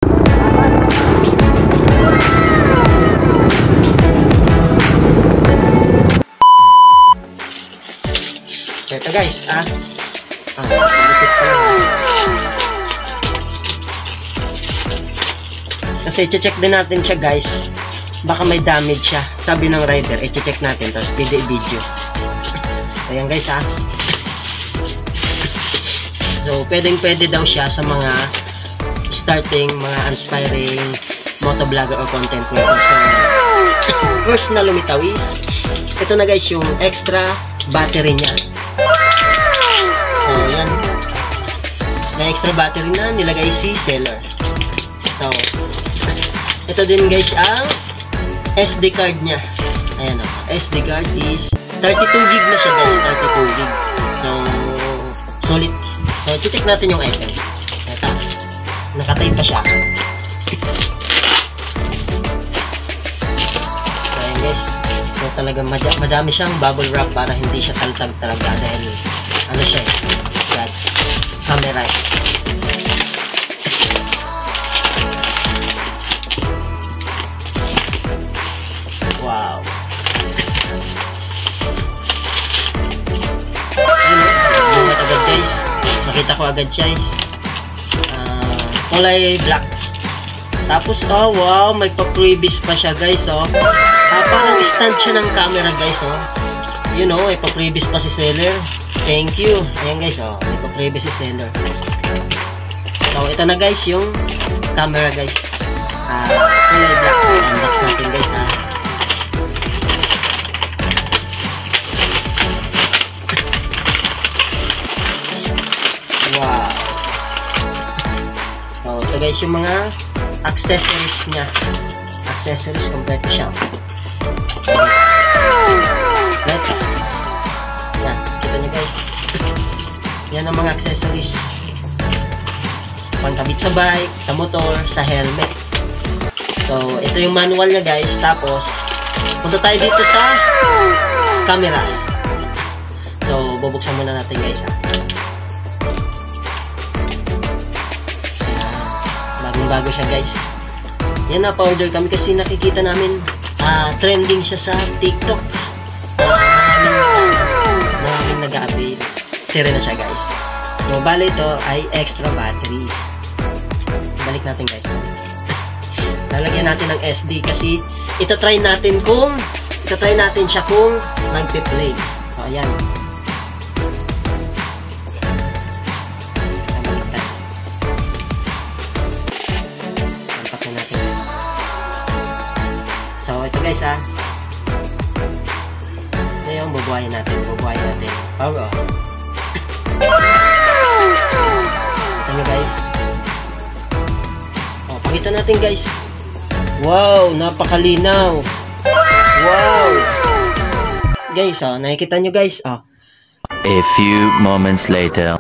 Ito guys, kasi i-check din natin siya guys, baka may damage siya, sabi ng rider, i-check natin, tapos video. Ayan guys so pwede daw siya sa mga starting, mga aspiring motovlogger or content creator. So first na lumitaw is ito na guys, yung extra battery niya. So yan, may extra battery na nilagay si seller. So ito din guys ang SD card niya. Ayan SD card is 32 gig na siya guys, 32 gig. So solid. So check natin yung item. Ito, nakatape pa siya. Ayan guys, so talagang madami siyang bubble wrap para hindi siya taltag talaga, dahil ano siya yan, camera. Wow. Yun agad guys, makita ko agad siya kulay black. Tapos wow, may pa-previs pa siya guys. Parang stand siya ng camera guys. You know, may pa-previs pa si seller. Thank you. Ayan guys, may pa-previs si seller. So ito na guys yung camera guys, kulay black. Unbox natin guys Wow. So ito guys yung mga accessories niya. Accessories, complete siya. Yan, kita nyo guys. Yan ang mga accessories. Pangkabit sa bike, sa motor, sa helmet. So ito yung manual niya guys. Tapos punta tayo dito sa camera. So bubuksan muna natin guys bago siya guys. Yan, pa-order kami kasi nakikita namin trending siya sa TikTok. Maraming nag-a-avail. Sira na siya guys. So bale ito ay extra battery. Balik natin guys. Lalagyan natin ng SD kasi ita-try natin siya kung nagpe-play. So ayan. So ito guys ito yung bubuhayin natin. Power on. Ito nyo guys. Pakita natin guys. Wow, napakalinaw. Wow guys, nakikita nyo guys. A few moments later.